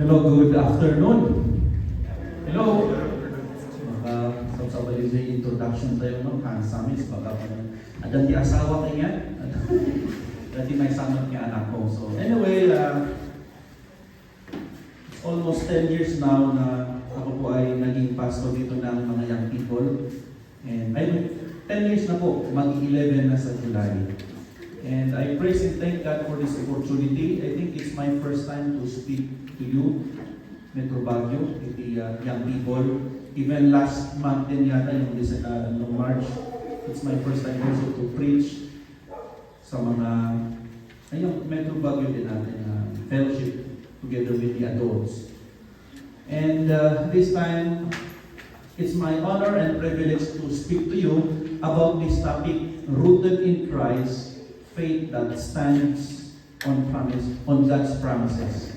Hello, good afternoon. Hello. Sabay sa introduction tayo, no? Hansamis, baka pa na. Adan di asawa kanya. Dati may samot niya anak ko. So anyway, it's almost 10 years now na ako po ay naging pastor dito ng mga young people. And ay 10 years na po, mag-11 na sa July. And I praise and thank God for this opportunity. I think it's my first time to speak to you, Metro Baguio, with the young people. Even last month din yata, yung March, it's my first time also to preach sa mga ayong Metro Baguio din natin, fellowship together with the adults. And this time, it's my honor and privilege to speak to you about this topic, rooted in Christ, faith that stands on God's promises.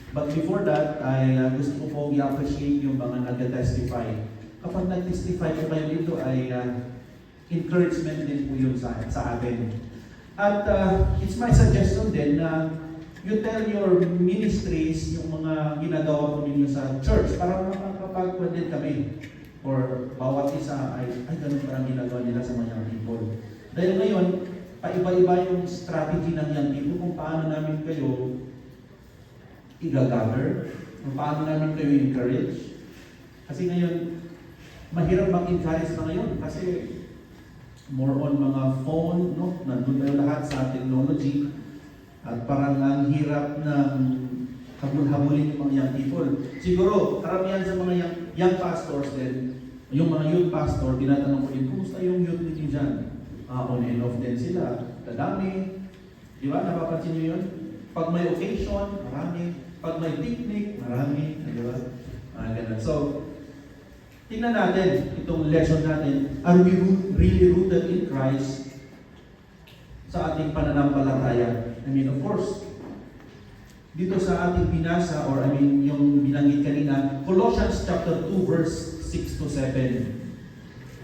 But before that, I gusto ko pong i-appreciate yung mga nag-testify. Kapag nag-testify po kayo dito ay encouragement din po yun sa atin. At it's my suggestion din na you tell your ministries yung mga ginagawa po ninyo sa church para makapagpagpag din kami. Or bawat isa ay ganun parang ginagawa nila sa mga young people. Dahil ngayon, paiba-iba yung strategy ng young people kung paano namin kayo i-gather, kung paano namin kayo encourage. Kasi ngayon, mahirap mag-encourage na ngayon kasi more on mga phone, no? Nandun tayo lahat sa technology at parang ang hirap ng habul-habulin yung mga young people. Siguro, karamihan sa mga young pastors din, yung mga youth pastor, tinatanong ko din, kumusta yung youth ninyo dyan? On and off din sila. Kadami. Di ba? Napapansin nyo yun? Pag may occasion, marami. Pag may picnic, marami. Di ba? Ganun. So, tingnan natin itong lesson natin. Are we really rooted in Christ sa ating pananampalataya? I mean, of course, dito sa ating binasa, or yung binanggit kanina, Colossians chapter 2, verse 6 to 7.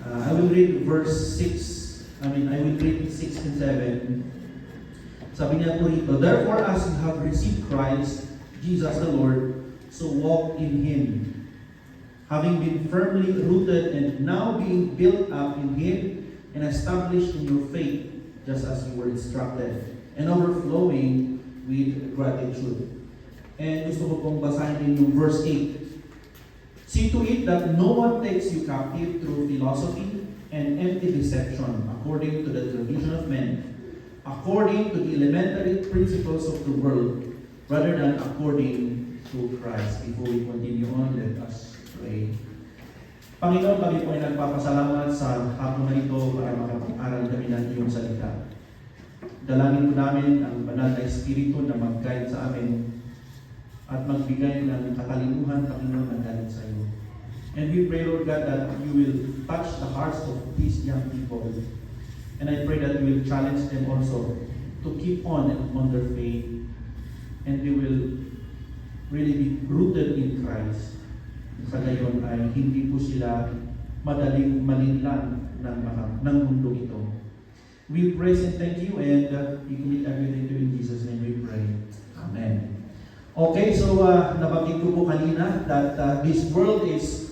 I will read verse 6. I will read 6 and 7. Sabi niya po rito, therefore, as you have received Christ, Jesus the Lord, so walk in Him, having been firmly rooted and now being built up in Him and established in your faith, just as you were instructed, and overflowing with gratitude. And gusto ko pong basahin din yung verse 8. See to it that no one takes you captive through philosophy and empty deception, according to the tradition of men, according to the elementary principles of the world, rather than according to Christ. Before we continue on, let us pray. Panginoon, kami po ay nagpapasalamat sa hapon na ito para makapag-aral kami ng iyong salita. Dalangin po namin ang banal na Espiritu na mag-guide sa amin at magbigay ng katalinuhan, Panginoon, na galing sa iyo. And we pray, Lord God, that you will touch the hearts of these young people. And I pray that you will challenge them also to keep on their faith. And they will really be rooted in Christ. Sa gayon ay hindi po sila madaling malinlang ng mundo ito. We praise and thank you, and we commit everything to you in Jesus' name we pray. Amen. Okay, so nabanggit ko po kanina that this world is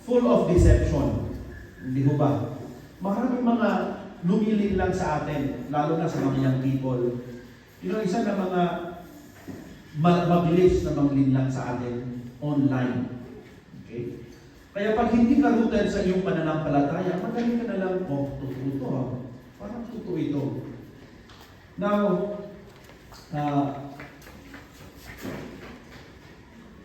full of deception. Hindi ho ba? Maraming mga lumilin lang sa atin, lalo na sa mga young people. You know, isa na mga mabilis na manglinlang sa atin online. Okay? Kaya pag hindi ka rooted sa iyong pananampalataya, madali ka na lang, totoo ito ha. Parang totoo ito. Now,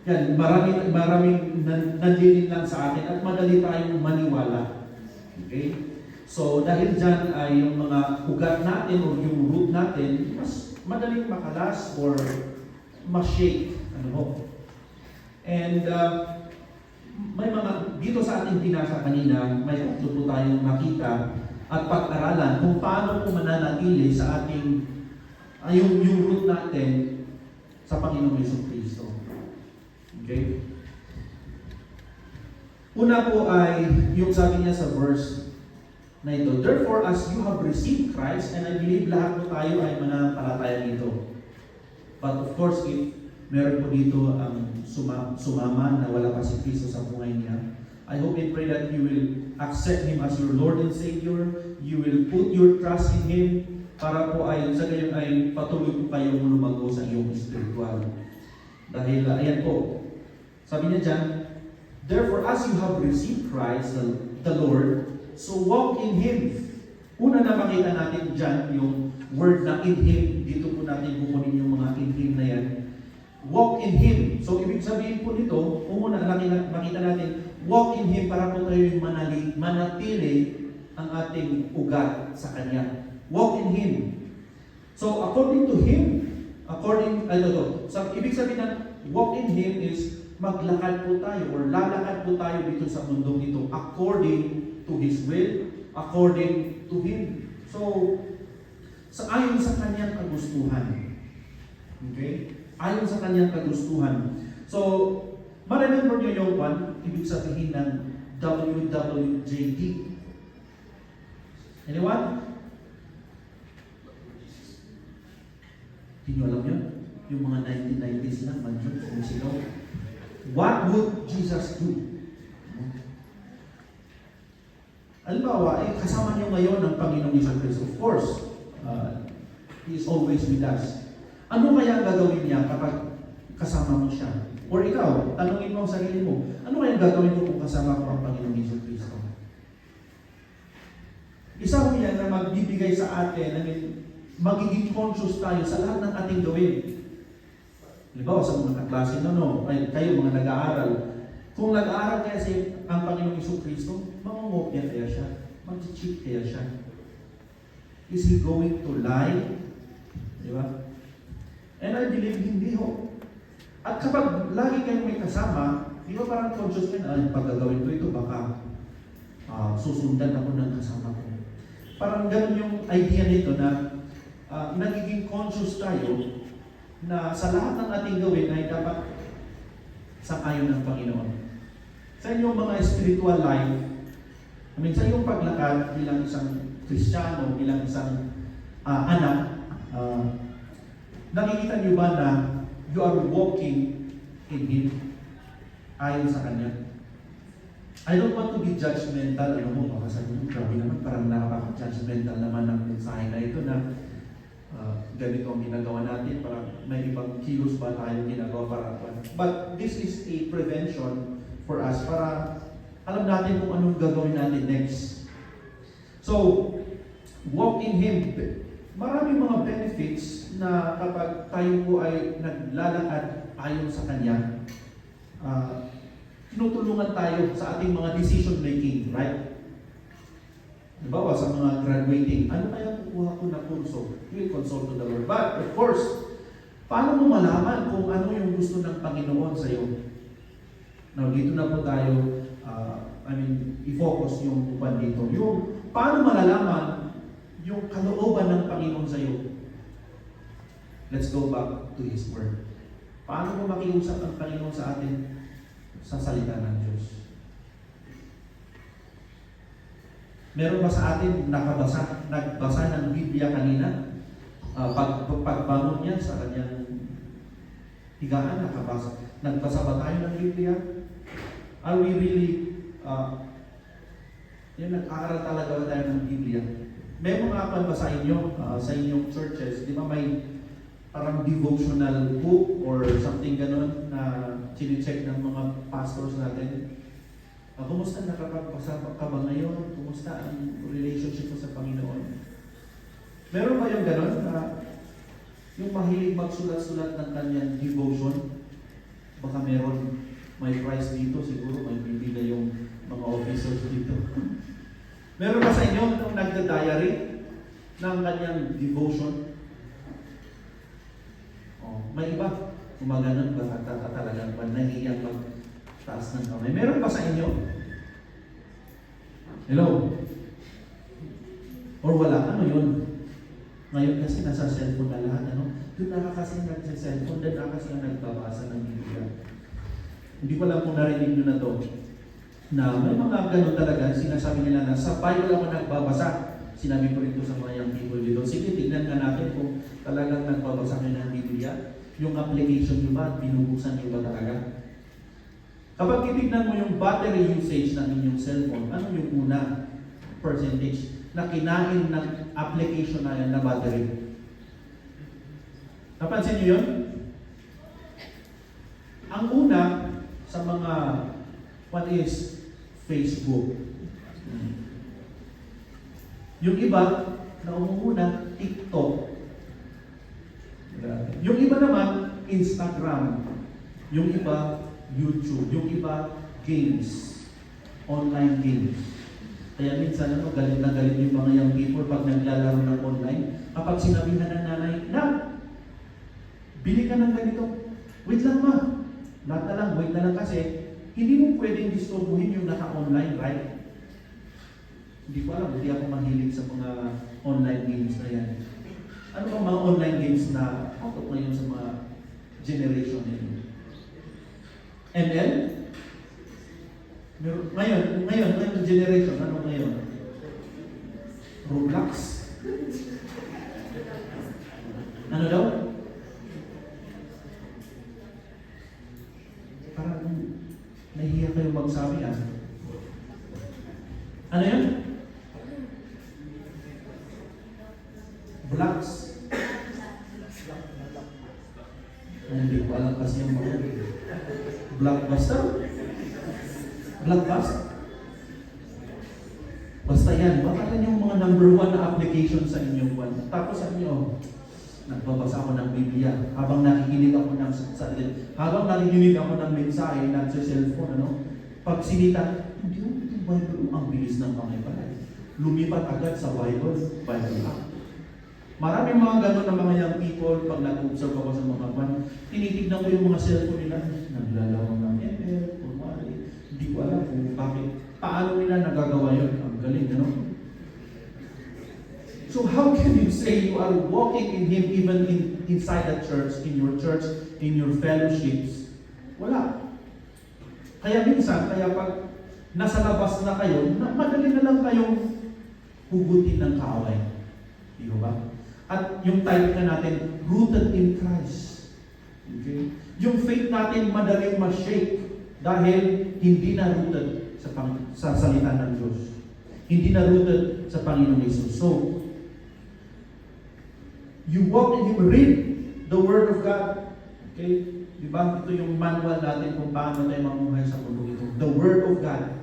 yan, maraming nanlilin lang sa atin at madali tayong maniwala. Okay? So, dahil dyan ay yung mga ugat natin o yung root natin, mas madaling makalas or ma-shake. And may mga, dito sa ating binasa kanina, may tatlo po tayong makita at pag-aralan kung paano po mananatili sa ating, yung root natin sa Panginoong Jesucristo. Okay? Una po ay yung sabi niya sa verse na ito, therefore, as you have received Christ, and I believe lahat po tayo ay mananampalataya nito. But of course, if meron po dito ang sumama na wala pa si Kristo sa buhay niya. I hope and pray that you will accept Him as your Lord and Savior. You will put your trust in Him para po ay sa gayon ay patuloy po kayong lumago sa iyong spiritual. Dahil ayan po, sabi niya dyan, therefore as you have received Christ the Lord, so walk in Him. Una na makita natin dyan yung word na in Him. Dito po natin kukunin yung mga in Him na yan. Walk in Him. So ibig sabihin po nito, kung una makita natin, walk in Him para po tayo yung manatili ang ating ugat sa Kanya. Walk in Him. So according to Him, so ibig sabihin na walk in Him is maglakad po tayo or lalakad po tayo dito sa mundong ito according to His will, according to Him. So, ayon sa Kanyang kagustuhan. Okay? Ayon sa Kanyang kagustuhan. So, ma-remember nyo yung one, ibig sabihin ng WWJD. Anyone? Hindi nyo alam yun? Yung mga 1990s lang, man yun, kung sino. What would Jesus do? Halimbawa, kasama niyo ngayon ang Panginoong Hesus. Of course, He is always with us. Ano kaya ang gagawin niya kapag kasama mo siya? Or ikaw, tanungin mo ang sarili mo, ano kaya ang gagawin ko kung kasama ko ang Panginoong Hesus? Isa ko yan na magbibigay sa atin, magiging conscious tayo sa lahat ng ating gawin. Halimbawa, sa mga kaklase kayo mga nag-aaral, kung nag-aaral kaya ang Panginoong Jesucristo, mangungopia kaya siya, mag-cheat kaya siya. Is He going to lie? Di ba? And I believe hindi ho. At kapag lagi kayong may kasama, di ba parang conscious ka na, pag gagawin ko ito, baka susundan ako ng kasama ko. Parang ganun yung idea nito na nagiging conscious tayo na sa lahat ng ating gawin ay dapat sang-ayon ng Panginoon. Sa inyong mga spiritual life, sa iyong paglakad bilang isang Kristiyano, bilang isang anak, nakikita niyo ba na you are walking in Him ayon sa Kanya? I don't want to be judgmental. Baka sabi mo, grabe naman, parang nakaka-judgmental naman ang mensahe na ito na ganito ang ginagawa natin, parang may ibang kilos ba tayo ginagawa para. But this is a prevention for us para alam natin kung anong gagawin natin next. So, walk in Him. Maraming mga benefits na kapag tayo po ay naglalakad ayon sa Kanya, tinutulungan tayo sa ating mga decision making, right? Diba, sa mga graduating, ano kaya kukuha ko na kurso? You will consult to the Lord. But, of course, paano mo malaman kung ano yung gusto ng Panginoon sa iyo? Now, dito na po tayo, i-focus yung upan dito. Yung, paano malalaman yung kalooban ng Panginoon sa iyo? Let's go back to His Word. Paano mo makiusap ang Panginoon sa atin? Sa salita ng Diyos. Meron ba sa atin nagbasa ng Biblia kanina? Pagbangon niya sa kanyang higaan, nagbasa ba tayo ng Biblia? Are we really, nag-aaral talaga ba tayo ng Biblia? May mga ba sa inyo, sa inyong churches, di ba may parang devotional book or something ganon na chine-check ng mga pastors natin? Kumusta nakapagbasa ka ba ngayon? Kumusta ang relationship mo sa Panginoon? Meron ba yung gano'n? Yung mahilig magsulat-sulat ng kanyang devotion? Baka meron, may prize dito, siguro may bibigay yung mga officers dito. Meron ba sa inyo itong nagda-diary ng kanyang devotion? May iba, gumaganon ba talagang nahihiyak magtaas ng kamay. Meron ba sa inyo? Hello? Or wala? Ano yun? Ngayon kasi nasa cellphone na lahat. Doon na kasi nagsa-cellphone, doon na kasi nagbabasa ng Biblia. Hindi ko lang kung narinig nyo na to. Na may mga gano'n talaga, sinasabi nila na sa Bible ako nagbabasa. Sinabi ko rin sa mga young people dito. Sige, tignan ka natin kung talagang nagbabasa kayo ng Biblia. Yung application nyo ba, binubuksan nyo ba talaga? Kapag titignan mo yung battery usage ng inyong cellphone, ano yung una percentage na kinain ng application na yan na battery? Napansin nyo yun? Ang una sa mga, what is Facebook? Yung iba na umuuna, TikTok. Yung iba naman, Instagram. Yung iba, YouTube. Yung iba, games. Online games. Kaya minsan, galit na galit yung mga young people pag naglalaro ng online. Kapag sinabihan ng nanay, bili ka ng ganito. Wait lang ma. Lahat na lang, wait na lang kasi hindi mo pwedeng disturbuhin yung naka-online, right? Hindi ko alam, hindi ako mahilig sa mga online games na yan. Ano ba mga online games na patok ngayon sa mga generation nito? ML? Ngayon, generation, ano ngayon? Roblox? Ano daw? Parang nahihiya kayo magsabi Ano yun? Blocks. Hindi ko alam kasi yung mga Blockbuster? Blockbuster? Basta yan. Baka yan yung mga number 1 na application sa inyong one. Tapos sabi nyo, nagbabasa ako ng Biblia. Habang nakikinig ako ng mensahe na sa cellphone, pag sinita, hindi mo yung Bible, ang bilis ng pangipalay. Lumipat agad sa Bible app. Maraming mga gano'n na mga young people, pag nag-observe ako sa mga kwan, tinitignan ko yung mga cellphone nila, naglalaro ng ML, kumari, hindi ko alam kung bakit, paano nila nagagawa yun. Ang galing, So how can you say you are walking in Him even inside the church, in your fellowships? Wala. Kaya minsan, pag nasa labas na kayo, madali na lang kayong hugutin ng kaaway. Di ba? At yung title natin, rooted in Christ. Okay? Yung faith natin madaling ma-shake dahil hindi na rooted sa salita ng Diyos. Hindi na rooted sa Panginoong Yesus. So, you walk in Him, read the Word of God. Okay? Diba? Ito yung manual natin kung paano tayo mamuhay sa mundo ito. The Word of God.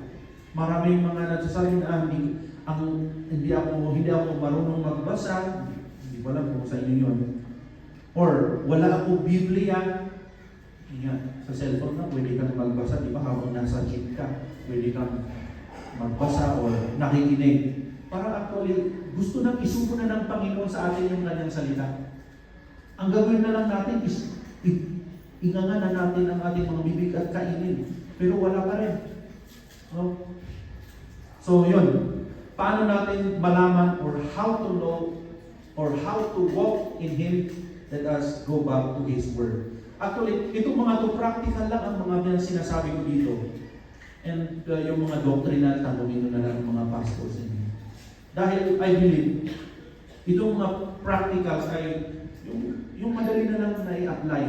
Maraming mga nagsasabi na hindi ako marunong magbasa. Hindi ko alam kung sa inyo yun. Or wala ako Biblia. Yan. Sa cellphone na, pwede kang magbasa. Di ba? Habang nasa jeep ka, pwede kang magbasa o nakikinig. Para actually, gusto nang isuko na ng Panginoon sa atin yung kanyang salita. Ang gagawin na lang natin is ingangan na natin ang ating mga bibig at kainin. Pero wala pa rin. No? So yun, paano natin malaman or how to know or how to walk in Him? Let us go back to His Word. Actually, itong mga to practical lang ang mga sinasabi ko dito. And yung mga doctrinal, tanongin na lang ng mga pastors. Dahil I believe, itong mga practicals ay yung madali na lang na i-apply.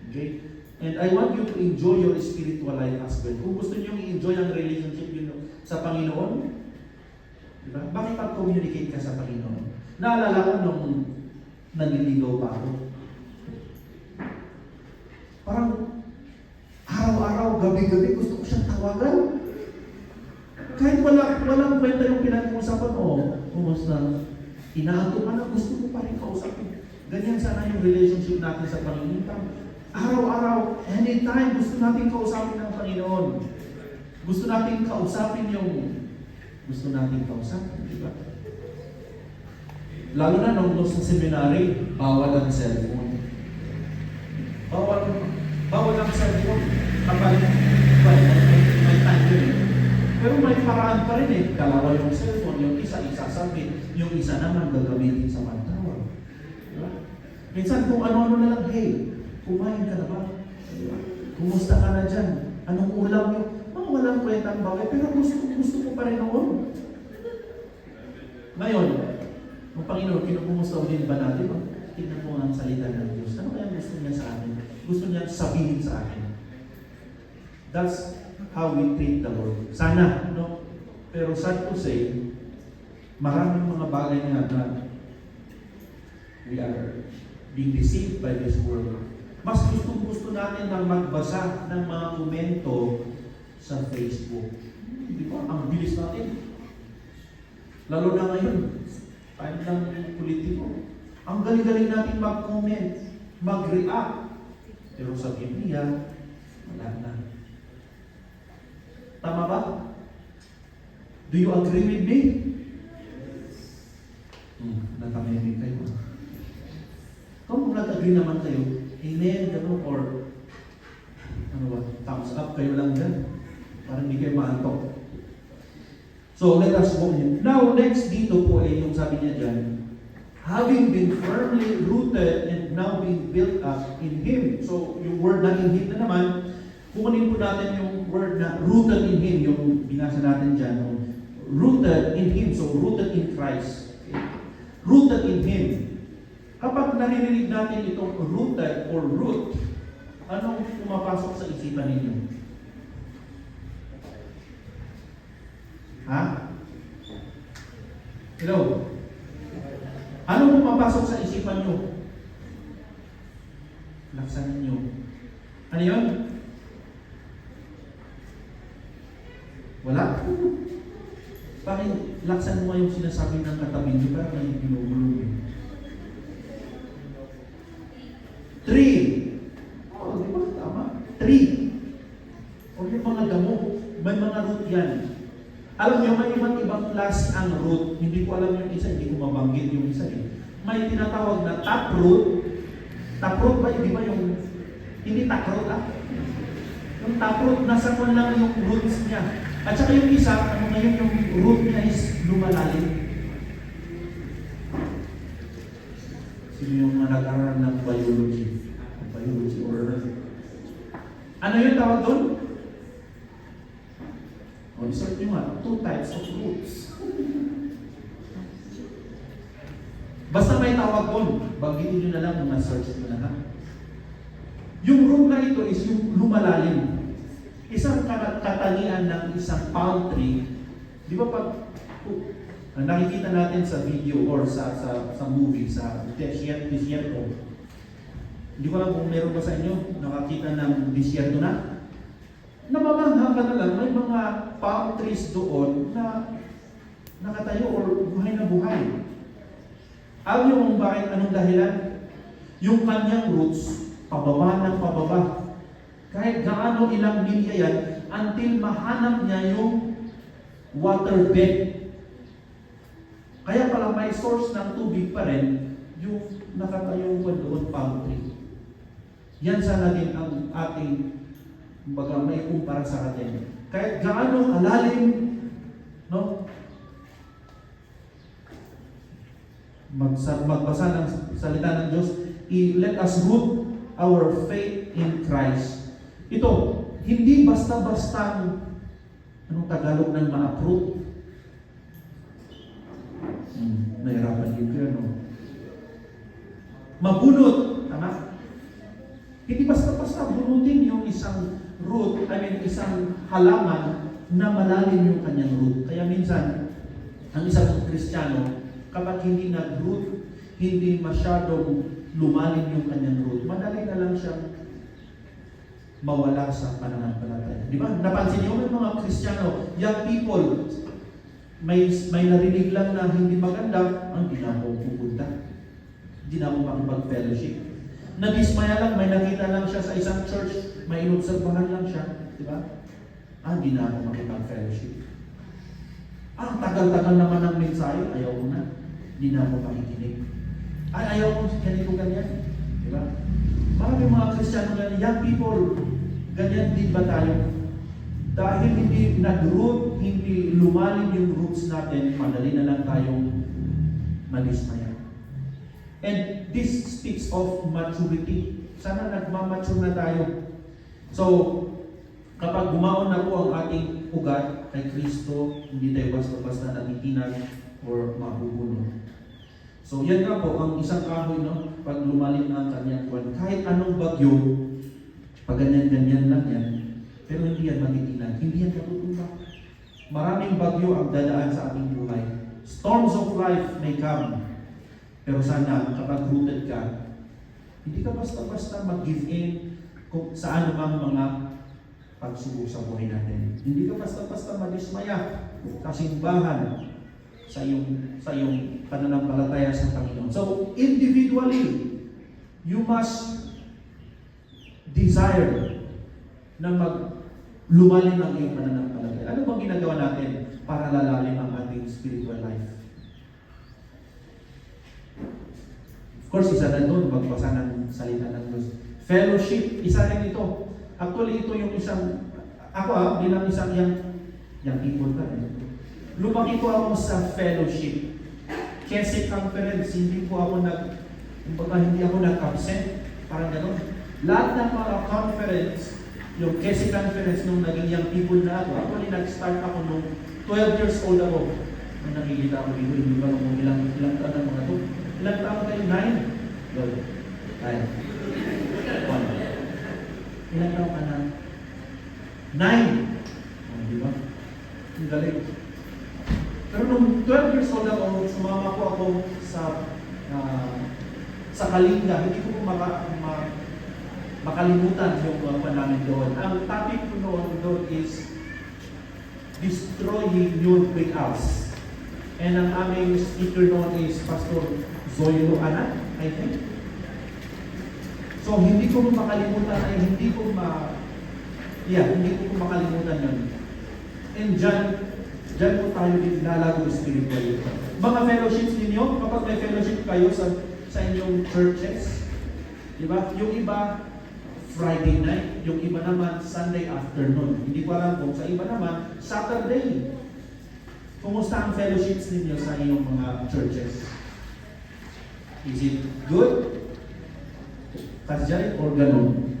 Okay? And I want you to enjoy your spiritual life as well. Kung gusto niyo i-enjoy ang relationship niyo sa Panginoon, diba? Makipag-communicate ka sa Panginoon. Naalala ko nung nanliligaw pa ako. Parang araw-araw, gabi-gabi, gusto ko siyang tawagan. Kahit walang kwenta yung pinag-uusapan, kumusta? Inaanto ka na, gusto ko pa rin kausapin. Ganyan sana yung relationship natin sa Panginoon. Araw-araw, anytime, gusto natin kausapin ng Panginoon. Gusto natin kausapin yung gusto natin kausapin, di ba? Lalo na nung sa seminary, bawal ang cellphone. Bawal ang cellphone kapag may time yun. Pero may paraan pa rin Dalawa yung cellphone, yung isa isasabit, yung isa naman gagamitin sa pantawag. Diba? Minsan kung ano-ano na lang, hey, kumain ka na ba? Diba? Kumusta ka na dyan? Anong ulam nyo? Mga walang kwentang bagay, pero gusto ko pa rin noon. Ngayon, ang Panginoon, kinukumusta din ba natin? tingnan mo ang salita ng Diyos. Ano kaya gusto niya sa akin? Gusto niya sabihin sa akin. That's how we treat the Lord. Sana, no? Pero sad to say, maraming mga bagay na we are being deceived by this world. Mas gusto natin na magbasa ng mga komento sa Facebook. Di ba? Ang bilis natin. Lalo na ngayon, time ng politiko. Ang galing-galing natin mag-comment, mag-react. Pero sa Biblia, wala na. Tama ba? Do you agree with me? Nakamemig kayo. Kung nag-agree naman kayo, amen, gano'n, or ano ba, thumbs up kayo lang dyan. Parang hindi kayo maantok. So, let us go in. Now, next dito po ay yung sabi niya dyan, having been firmly rooted and now being built up in Him. So, yung word na in Him na naman, kukunin po natin yung word na rooted in Him, yung binasa natin dyan, rooted in Him, so rooted in Christ. Okay? Rooted in Him. Kapag naririnig natin itong rooted or root, anong pumapasok sa isipan ninyo? Ha? Hello? Anong pumapasok sa isipan nyo? Laksan ninyo. Ano yun? Wala? Bakit laksan mo yung sinasabi ng katabi nyo? Parang may binubulong. 3. Oh, di ba? Tama. 3. O yung mga damo, may mga root yan. Alam niyo, may iba't ibang klase ang root. Hindi ko alam yung isa, hindi ko mabanggit yung isa. May tinatawag na taproot. Taproot ba? Di ba yung... Hindi taproot Yung taproot, nasa kung lang yung roots niya. At saka yung isa, ano ngayon yung root niya is lumalalim. Sino yung nag-aaral ng biology? Biology or... Ano yung tawag doon? O, isort nyo nga, 2 types of roots. Basta may tawag doon, banggitin nyo na lang kung na-search nyo na ha. Yung root na ito is yung lumalalim. Isang katangian ng isang palm tree, di ba pag nakikita natin sa video or sa movie, sa disyerto. Hindi ko alam kung meron ba sa inyo nakakita ng disyerto na. Namamangha ka na lang, may mga palm trees doon na nakatayo or buhay na buhay. Alam niyo kung bakit, anong dahilan? Yung kanyang roots, pababa ng pababa. Kahit gaano ilang milya yan, until mahanap niya yung waterbed. Kaya pala may source ng tubig pa rin, yung nakatayong doon palm tree. Yan sana din ang ating baga may kumpara sa atin. Kahit gaano kalalim, no? Magbasa ng salita ng Diyos, let us root our faith in Christ. Ito, hindi basta-basta anong Tagalog ng ma-approve. Nahirapan dito yan, no? Mabunot, tama? Hindi basta-basta bunutin yung isang root, isang halaman na malalim yung kanyang root. Kaya minsan, ang isang Kristiyano, kapag hindi nag-root, hindi masyadong lumalim yung kanyang root, madali na lang siyang mawala sa pananampalataya. Di ba? Napansin niyo may mga Kristiyano, young people, may narinig lang na hindi maganda, hindi na ako pupunta. Hindi na ako makipag-fellowship. Nadismaya lang, may nakita lang siya sa isang church, may inobserbahan lang siya, di ba? Hindi na ako makipag-fellowship. Tagal-tagal naman ng mensahe, ayaw ko na. Hindi na ako makikinig. Ayaw ko ganyan. Di ba? Marami mga Kristiyano ganyan, young people, ganyan din ba tayo? Dahil hindi nag-root, hindi lumalim yung roots natin, madali na lang tayong madismaya. And this speaks of maturity. Sana nagmamature na tayo. So, kapag bumaon na po ang ating ugat kay Kristo, hindi tayo basta-basta natitinag or mabubulong. So yan nga po, ang isang kahoy, no, pag lumalim na ang kanyang kwan, kahit anong bagyo, pag ganyan-ganyan lang yan, pero hindi yan matitinag, hindi yan matutumbak. Maraming bagyo ang dadaan sa ating buhay. Storms of life may come. Pero sana, kapag rooted ka, hindi ka basta-basta mag-give in kung sa anumang mga pagsubok sa buhay natin. Hindi ka basta-basta madismaya, kasimbahan sa iyong pananampalataya sa Panginoon. So, individually, you must desire na lumalim ang iyong pananampalataya. Ano bang ginagawa natin para lalalim ang ating spiritual life? Of course, isa na doon, magbasa ng salita ng Diyos. Fellowship, isa rin ito. Actually, ito yung isang, ako bilang isang young people ka. Lumaki ko ako sa fellowship. Kasi conference, hindi ako nag-absent. Parang gano'n. Lahat ng mga conference, yung Kesi conference nung naging young people na ako, actually nag-start ako nung 12 years old ako. Nung nakikita ako dito, hindi ba kung ilang taon ang mga to? Ilang taon kayo? 9? Lord. Ay. 1. Ilang taon ka na? 9. Di ba? Ang galing. Pero nung 12 years old ako, sumama ko ako sa Kalinga. Hindi ko makalimutan yung mga namin doon. Ang topic ko doon is destroying your big house. And ang aming speaker noon is Pastor Zoilo Ana, I think. So hindi ko makalimutan hindi ko makalimutan yun. And dyan po tayo lalago spiritually. Mga fellowships ninyo, kapag may fellowship kayo sa inyong churches, di ba? Yung iba, Friday night, yung iba naman, Sunday afternoon. Hindi ko alam kung sa iba naman, Saturday. Kumusta ang fellowships ninyo sa inyong mga churches? Is it good? Kasjay or ganun?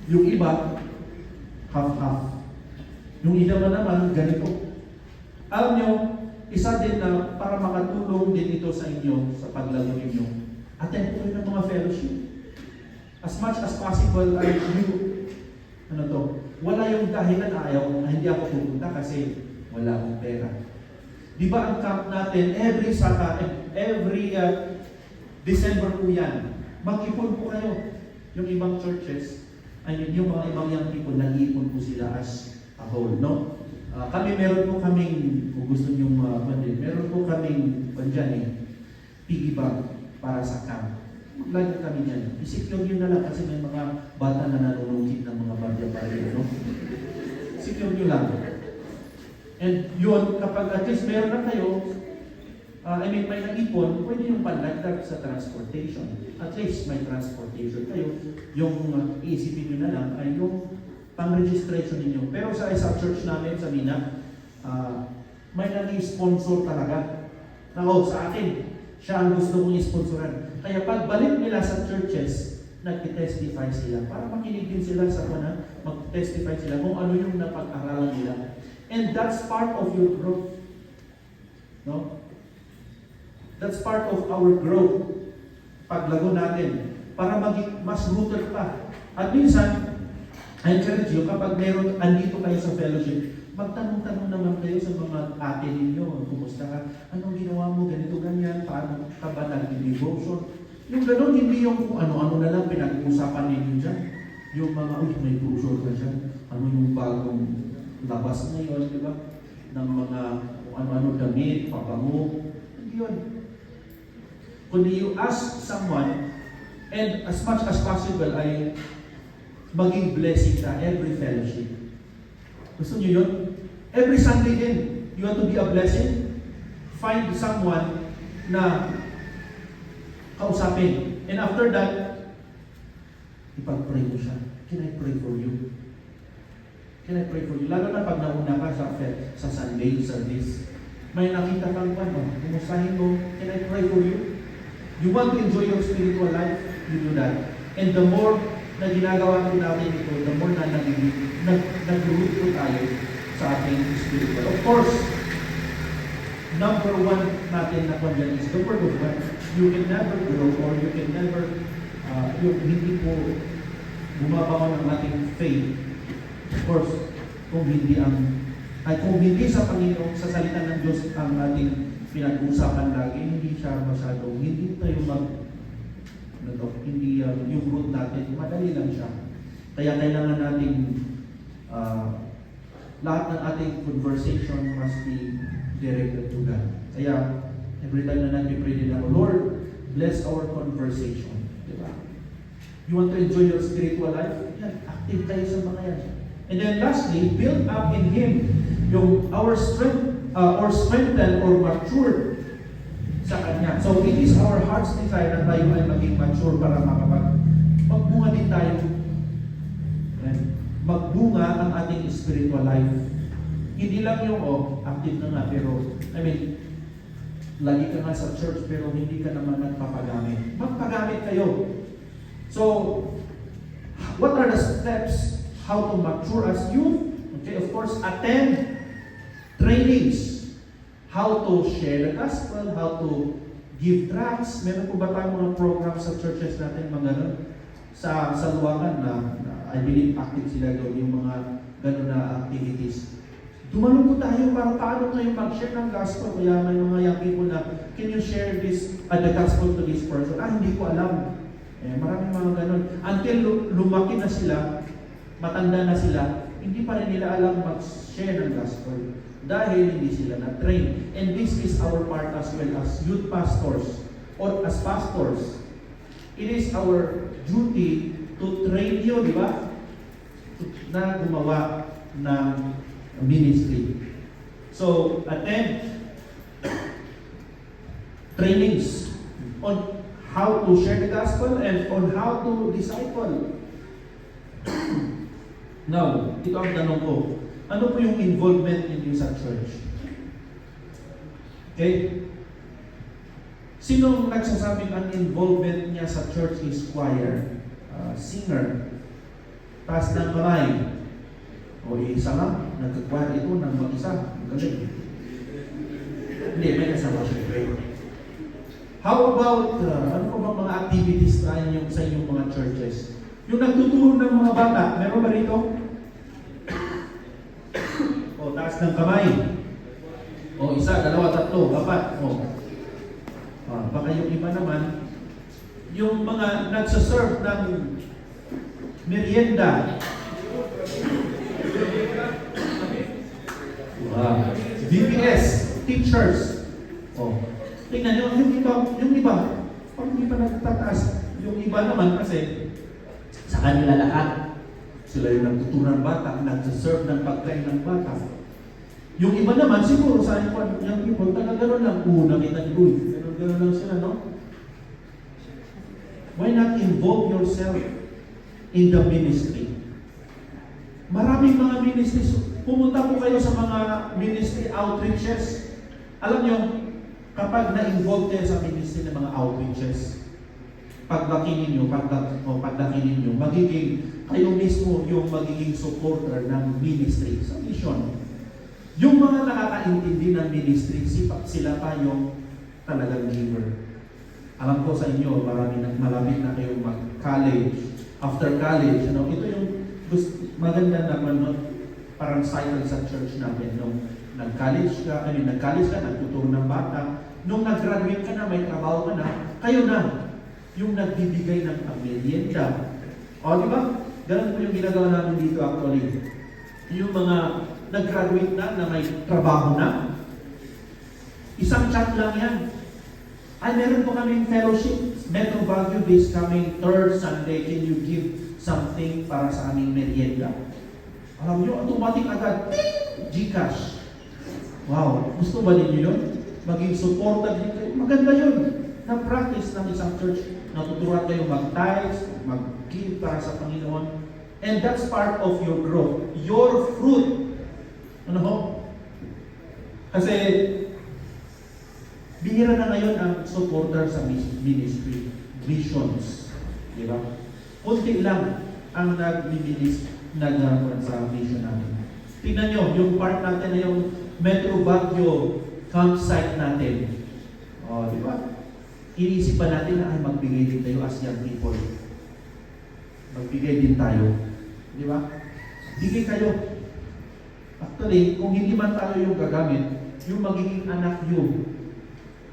Yung iba, half-half. Yung iba naman, ganito. Alam nyo, isa din na para makatulong din ito sa inyo, sa paglago ninyo, attend po ng mga fellowship. As much as possible ay wala yung dahilan ayaw, hindi ako pupunta kasi wala akong pera. Di ba ang camp natin, every December po yan, mag-ipon po kayo. Yung ibang churches, yung mga ibang young people, nag-iipon po sila as a whole, no? Kami meron po kaming, kung gusto nyo meron po kaming, piggy bank para sa camp. Lagi kami dyan. I-secure nyo na lang kasi may mga bata na nanunungkit ng mga barya-barya, no? Secure nyo lang. And yun, kapag at least meron na kayo, may nag-ipon, pwede yung panlagdag sa transportation. At least may transportation kayo. Yung iisipin nyo na lang ay yung pang-registration ninyo. Pero sa church namin, sa Mina, may nag-sponsor talaga. Sa akin, siya ang gusto kong i-sponsoran. Kaya pagbalik nila sa churches, nag-testify sila. Para makinig din sila sa mag-testify sila kung ano yung napag-aralan nila. And that's part of your growth. No? That's part of our growth. Paglago natin. Para maging mas rooted pa. At minsan, I encourage you, kapag andito kayo sa fellowship, magtanong-tanong naman kayo sa mga ate ninyo. Kumusta ka? Anong ginawa mo? Ganito, ganyan. Paano ka ba nag-devotion? Yung gano'n, hindi yung kung ano-ano na lang pinag-uusapan ninyo dyan. Yung mga, may brochure ka dyan. Ano yung bagong labas ngayon, di ba? Ng mga ano-ano damit, pabango. Hindi yun. Kundi you ask someone, and as much as possible ay maging blessing ka every fellowship. Gusto niyo yun? Every Sunday din, you want to be a blessing? Find someone na kausapin. And after that, ipag-pray mo siya. Can I pray for you? Can I pray for you? Lalo na pag nauna ka sa Sunday service. May nakita kang kumustahin mo, can I pray for you? You want to enjoy your spiritual life? You do that. And the more na ginagawa ko natin ito, the more na nag-root po tayo sa ating spiritual. Of course, number one natin na kanya is the Word of God. You can never grow or you can never, yung hindi po bumabaon ang ating faith. Of course, kung hindi sa Panginoon, sa salita ng Diyos ang ating pinag-uusapan lagi, hindi siya masyadong, hindi tayo hindi yung root natin, madali lang siya. Kaya kailangan nating lahat ng ating conversation must be directed to God. Kaya every time na natin pray din ako, Lord, bless our conversation. Diba? You want to enjoy your spiritual life? Yan, active tayo sa mga yan. And then lastly, build up in Him yung our strength or strengthen or mature sa Kanya. So it is our heart's desire na tayo ay maging mature para magbunga din tayo. Magbunga ang ating spiritual life. Hindi lang yung, active na nga, pero, lagi ka nga sa church, pero hindi ka naman nagpapagamit. Magpagamit kayo. So, what are the steps how to mature as youth? Okay, of course, attend trainings. How to share the gospel, how to give tracts. Meron po ba tayong mga program sa churches natin, mga ganun? Sa luwangan na I believe active sila doon, yung mga ganun na activities. Dumalong po tayo para paano kayo mag-share ng gospel. Kaya may mga young people na, can you share this, the gospel to this person? Hindi ko alam. Maraming mga ganun. Until lumaki na sila, matanda na sila, hindi pa rin nila alam mag-share ng gospel. Dahil hindi sila na-train. And this is our part as well as youth pastors or as pastors. It is our duty to train you, di ba? Na gumawa ng ministry. So, attend trainings on how to share the gospel and on how to disciple. Now, ito ang tanong ko. Ano po yung involvement ninyo sa church? Okay? Sinong nagsasabing ang involvement niya sa church is choir, singer, taas ng kamay? O isa nga, nagka-choir ito ng mag-isa. Galing. Hindi, may kasama siya. How about, ano po bang mga activities tayo sa inyong mga churches? Yung nagtuturo ng mga bata, meron ba rito? O, taas ng kamay. O, isa, dalawa, tatlo, apat. O. Baka yung iba naman, yung mga nagsaserve ng merienda. VPS, teachers. O. Tingnan nyo, yung iba, pag hindi pa nagtataas, yung iba naman kasi sa kanila lahat. Sila yung nagtutunan ng bata, nagsaserve ng pagkain ng bata. Yung iba naman, siguro sa yung people, taga-ganon lang. Nakita niyo, ganon lang sila, no? Why not involve yourself in the ministry? Maraming mga ministries. Pumunta po kayo sa mga ministry outreaches. Alam nyo, kapag na-involve kayo sa ministry ng mga outreaches, paglaki ninyo, magiging kayo mismo yung magiging supporter ng ministry sa mission. Yung mga nakakaintindi ng ministry, sila pa yung talagang giver. Alam ko sa inyo, malapit na kayong mag-college. After college, ito yung maganda naman, parang cycle sa church natin. Nag-college ka, nagtuturo ng bata. Nung nag-graduate ka na, may trabaho ka na, kayo na yung nagbibigay ng merienda. O, di ba? Ganun po yung ginagawa namin dito actually. Yung mga nag-graduate na may trabaho na, isang chat lang yan. Meron po kaming fellowship, Metro Baguio this coming 3rd Sunday, can you give something para sa aming merienda? Alam nyo, automatic agad, GCash. Wow, gusto ba ninyo yun? Maging supported din kayo. Maganda yun. Na-practice ng isang church. Natuturuan kayo mag-tithes, mag-give para sa Panginoon. And that's part of your growth. Your fruit. Ano ho? Kasi, bihira na ngayon ang supporter sa ministry. Missions. Di ba? Kunti lang ang nag-run sa mission natin. Tingnan nyo, yung part natin na yung Metro Baguio campsite natin. O, di ba? Iniisip pa natin na ay magbigay din tayo as young people. Magbigay din tayo. Di ba? Bigay kayo. Actually, kung hindi man tayo yung gagamit, yung magiging anak nyo,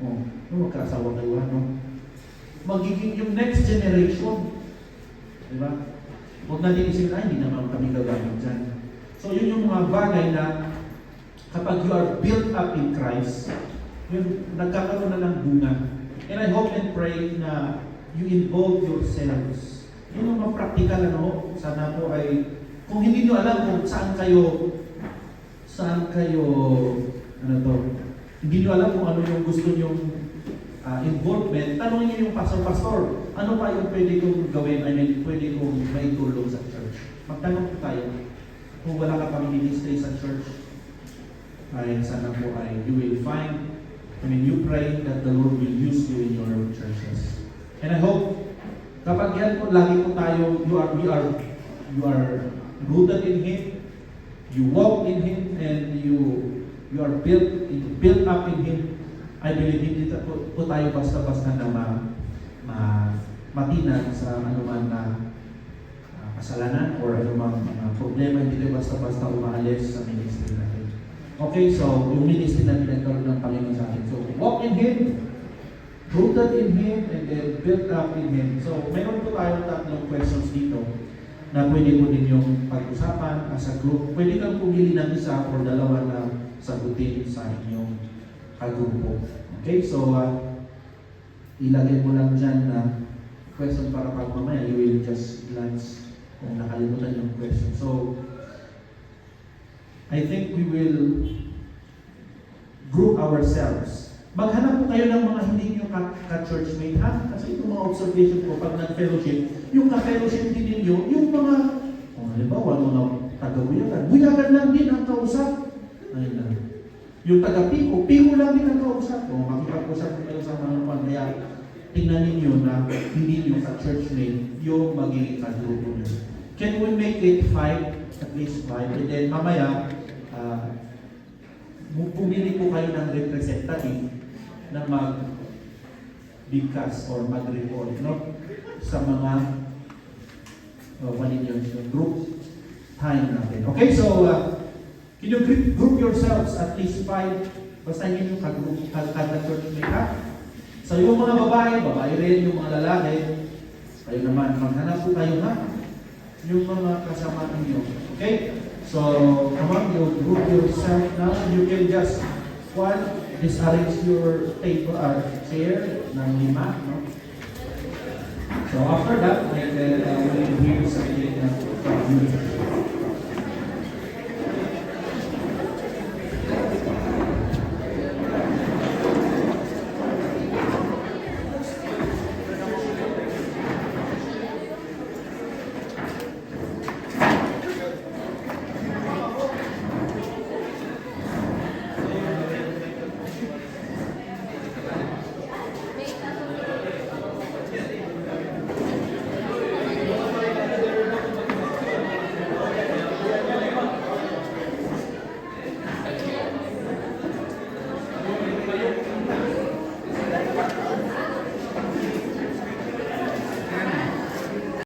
yung magkasawa kayo, magiging yung next generation. Di ba? Huwag natin isipin, ay, hindi naman kami gagamit dyan. So, yun yung mga bagay na kapag you are built up in Christ, yun, nagkakaroon na ng bunga. And I hope and pray na you involve yourselves. Yun yung mga practical, sana po ay, kung hindi nyo alam kung saan kayo, hindi nyo alam kung ano yung gusto nyo involvement, tanongin nyo yung pastor, ano pa yung pwede kong gawin, pwede kong maitulong sa church. Magtanong po tayo. Kung wala ka pang ministry sa church, ay sana po ay you will find, you pray that the Lord will use you in your churches. And I hope, kapag yan po, lagi po tayo, you are rooted in Him, you walk in Him, and you are built up in Him. I believe hindi po tayo basta-basta na matinag sa anuman na kasalanan or anumang problema, hindi tayo basta-basta umaalis sa ministry natin. Okay, so yung ministry na pinagkaroon ng Panginoon sa atin. So, walk in Him, rooted in Him, and then built up in Him. So, mayroon po tayong tatlong questions dito na pwede po ninyong pag-usapan as a group. Pwede kang pumili ng isa or dalawa na sagutin sa inyong kagrupo. Okay, so ilagay mo lang dyan na question para pag mamaya you will just glance kung nakalimutan yung question. So, I think we will group ourselves. Maghanap po kayo ng mga hindi nyo ka-churchmate, ha? Kasi itong mga observation ko, pag nag-fellowship, yung ka-fellowship din ninyo, yung mga, halimbawa, mga taga-buyagan lang din ang kausap. Ayun na. Yung taga-piko lang din ang kausap. Makipag-usap ko kayo sa mga naman. Kaya, tingnan ninyo na hindi nyo ka-churchmate yung magiging ka-grupo nyo. Can we make it 5? At least 5. And then, mamaya, pumili po kayo ng representative na mag-bigkas or mag-report sa mga yung group time natin. Okay, so can you group yourselves at least 5? Basta yun yung kada-church may ha? So yung mga babae rin, yung mga lalaki, kayo naman, maghanap po kayo ha? Yung mga kasama ninyo. Okay? So, come on, you group yourself now. You can just, disarrange your table or chair ng 5, no? So, after that, I will hear something from you.